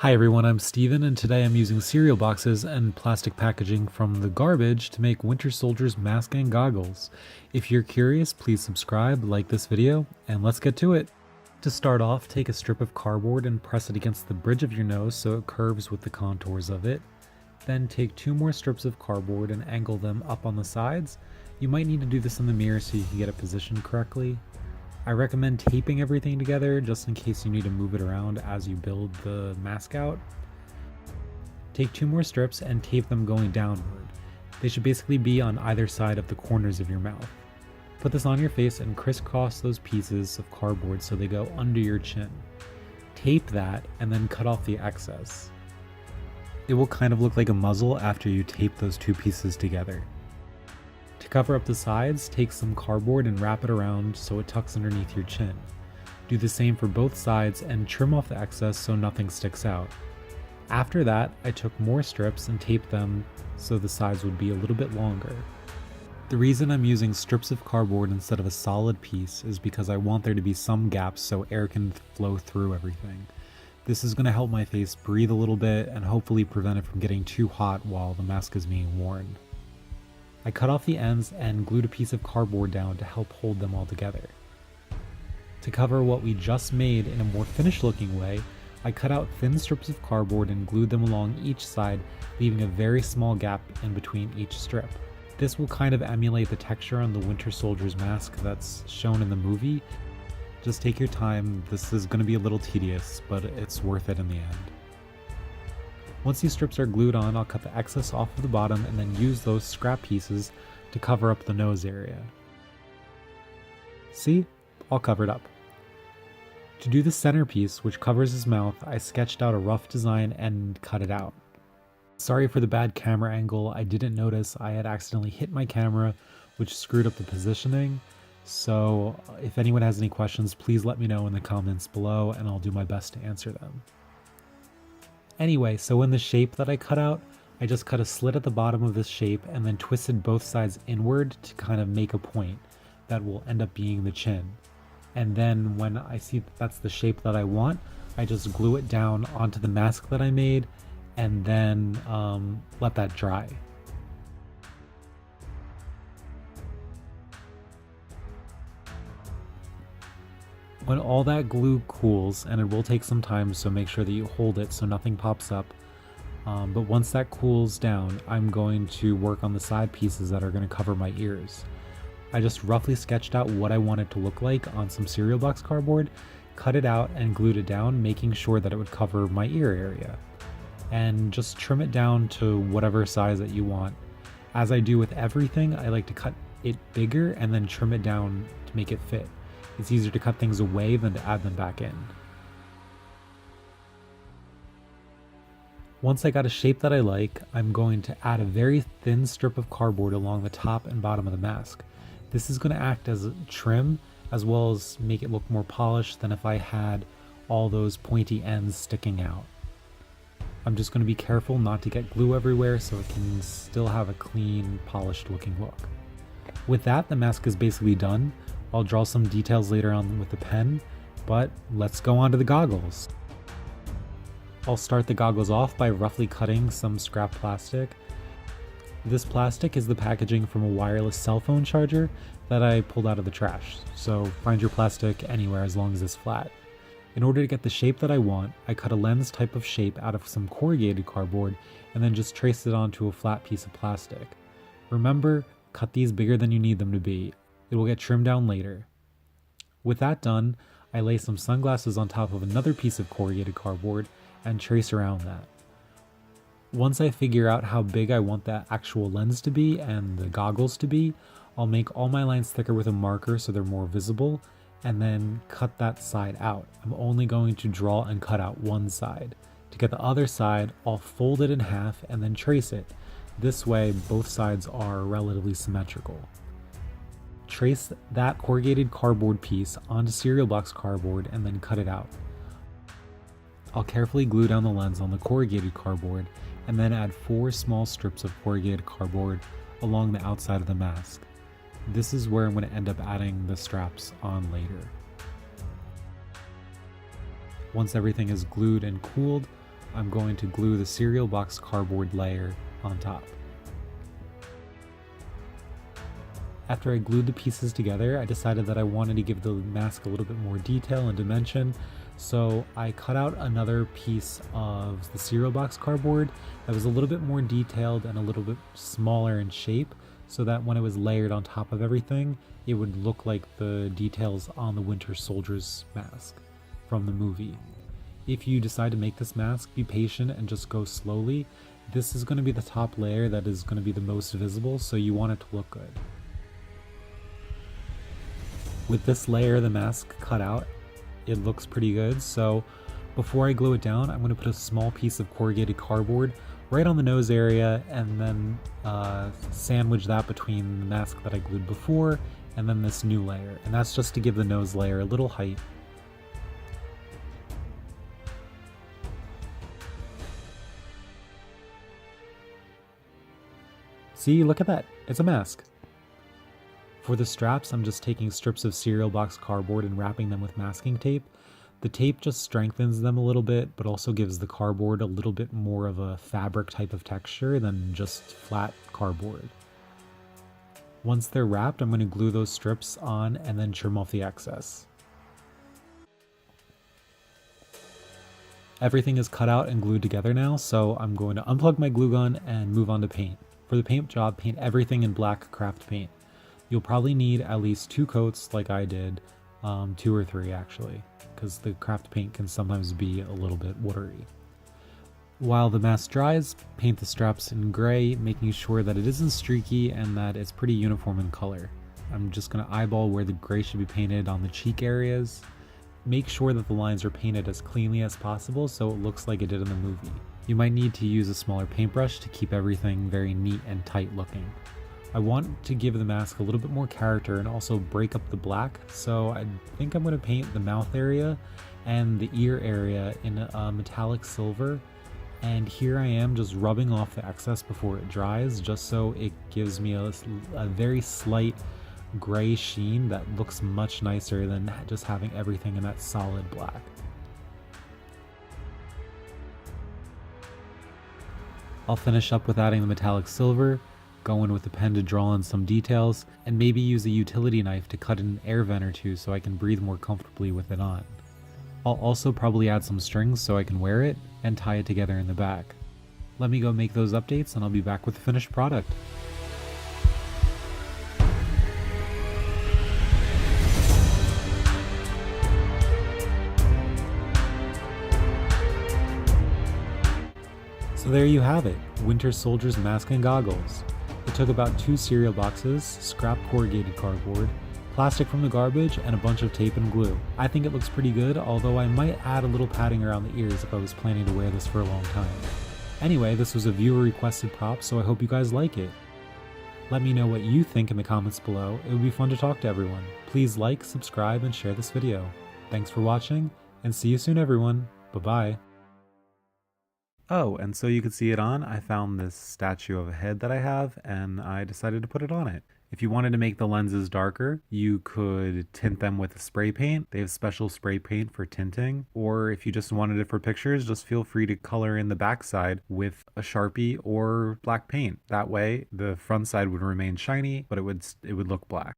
Hi everyone, I'm Steven, and today I'm using cereal boxes and plastic packaging from the garbage to make Winter Soldier's mask and goggles. If you're curious, please subscribe, like this video, and let's get to it. To start off, take a strip of cardboard and press it against the bridge of your nose so it curves with the contours of it. Then take 2 more strips of cardboard and angle them up on the sides. You might need to do this in the mirror so you can get it positioned correctly. I recommend taping everything together just in case you need to move it around as you build the mask out. Take 2 more strips and tape them going downward. They should basically be on either side of the corners of your mouth. Put this on your face and crisscross those pieces of cardboard so they go under your chin. Tape that and then cut off the excess. It will kind of look like a muzzle after you tape those 2 pieces together. To cover up the sides, take some cardboard and wrap it around so it tucks underneath your chin. Do the same for both sides and trim off the excess so nothing sticks out. After that, I took more strips and taped them so the sides would be a little bit longer. The reason I'm using strips of cardboard instead of a solid piece is because I want there to be some gaps so air can flow through everything. This is going to help my face breathe a little bit and hopefully prevent it from getting too hot while the mask is being worn. I cut off the ends and glued a piece of cardboard down to help hold them all together. To cover what we just made in a more finished looking way, I cut out thin strips of cardboard and glued them along each side, leaving a very small gap in between each strip. This will kind of emulate the texture on the Winter Soldier's mask that's shown in the movie. Just take your time, this is going to be a little tedious, but it's worth it in the end. Once these strips are glued on, I'll cut the excess off of the bottom and then use those scrap pieces to cover up the nose area. See? All covered up. To do the centerpiece, which covers his mouth, I sketched out a rough design and cut it out. Sorry for the bad camera angle, I didn't notice I had accidentally hit my camera, which screwed up the positioning. So if anyone has any questions, please let me know in the comments below and I'll do my best to answer them. Anyway, so in the shape that I cut out, I just cut a slit at the bottom of this shape and then twisted both sides inward to kind of make a point that will end up being the chin. And then when I see that's the shape that I want, I just glue it down onto the mask that I made and then let that dry. When all that glue cools, and it will take some time, so make sure that you hold it so nothing pops up, but once that cools down, I'm going to work on the side pieces that are going to cover my ears. I just roughly sketched out what I want it to look like on some cereal box cardboard, cut it out and glued it down, making sure that it would cover my ear area. And just trim it down to whatever size that you want. As I do with everything, I like to cut it bigger and then trim it down to make it fit. It's easier to cut things away than to add them back in. Once I got a shape that I like, I'm going to add a very thin strip of cardboard along the top and bottom of the mask. This is going to act as a trim as well as make it look more polished than if I had all those pointy ends sticking out. I'm just going to be careful not to get glue everywhere so it can still have a clean, polished looking look. With that, the mask is basically done. I'll draw some details later on with the pen, but let's go on to the goggles. I'll start the goggles off by roughly cutting some scrap plastic. This plastic is the packaging from a wireless cell phone charger that I pulled out of the trash, so find your plastic anywhere as long as it's flat. In order to get the shape that I want, I cut a lens type of shape out of some corrugated cardboard and then just traced it onto a flat piece of plastic. Remember, cut these bigger than you need them to be. It will get trimmed down later. With that done, I lay some sunglasses on top of another piece of corrugated cardboard and trace around that. Once I figure out how big I want that actual lens to be and the goggles to be, I'll make all my lines thicker with a marker so they're more visible, and then cut that side out. I'm only going to draw and cut out one side. To get the other side, I'll fold it in half and then trace it. This way, both sides are relatively symmetrical. Trace that corrugated cardboard piece onto cereal box cardboard and then cut it out. I'll carefully glue down the lens on the corrugated cardboard and then add 4 small strips of corrugated cardboard along the outside of the mask. This is where I'm going to end up adding the straps on later. Once everything is glued and cooled, I'm going to glue the cereal box cardboard layer on top. After I glued the pieces together, I decided that I wanted to give the mask a little bit more detail and dimension, so I cut out another piece of the cereal box cardboard that was a little bit more detailed and a little bit smaller in shape, so that when it was layered on top of everything, it would look like the details on the Winter Soldier's mask from the movie. If you decide to make this mask, be patient and just go slowly. This is going to be the top layer that is going to be the most visible, so you want it to look good. With this layer of the mask cut out, it looks pretty good, so before I glue it down, I'm going to put a small piece of corrugated cardboard right on the nose area and then sandwich that between the mask that I glued before and then this new layer, and that's just to give the nose layer a little height. See, look at that, it's a mask. For the straps, I'm just taking strips of cereal box cardboard and wrapping them with masking tape. The tape just strengthens them a little bit, but also gives the cardboard a little bit more of a fabric type of texture than just flat cardboard. Once they're wrapped, I'm going to glue those strips on and then trim off the excess. Everything is cut out and glued together now, so I'm going to unplug my glue gun and move on to paint. For the paint job, paint everything in black craft paint. You'll probably need at least 2 coats like I did, 2 or 3 actually, because the craft paint can sometimes be a little bit watery. While the mask dries, paint the straps in gray, making sure that it isn't streaky and that it's pretty uniform in color. I'm just going to eyeball where the gray should be painted on the cheek areas. Make sure that the lines are painted as cleanly as possible so it looks like it did in the movie. You might need to use a smaller paintbrush to keep everything very neat and tight looking. I want to give the mask a little bit more character and also break up the black, so I think I'm going to paint the mouth area and the ear area in a metallic silver, and here I am just rubbing off the excess before it dries, just so it gives me a very slight gray sheen that looks much nicer than just having everything in that solid black. I'll finish up with adding the metallic silver, go in with a pen to draw in some details, and maybe use a utility knife to cut in an air vent or two so I can breathe more comfortably with it on. I'll also probably add some strings so I can wear it and tie it together in the back. Let me go make those updates and I'll be back with the finished product. So there you have it, Winter Soldier's mask and goggles. It took about 2 cereal boxes, scrap corrugated cardboard, plastic from the garbage, and a bunch of tape and glue. I think it looks pretty good, although I might add a little padding around the ears if I was planning to wear this for a long time. Anyway, this was a viewer requested prop, so I hope you guys like it. Let me know what you think in the comments below, it would be fun to talk to everyone. Please like, subscribe, and share this video. Thanks for watching, and see you soon everyone. Bye-bye. Oh, and so you could see it on, I found this statue of a head that I have, and I decided to put it on it. If you wanted to make the lenses darker, you could tint them with spray paint. They have special spray paint for tinting. Or if you just wanted it for pictures, just feel free to color in the backside with a Sharpie or black paint. That way, the front side would remain shiny, but it would look black.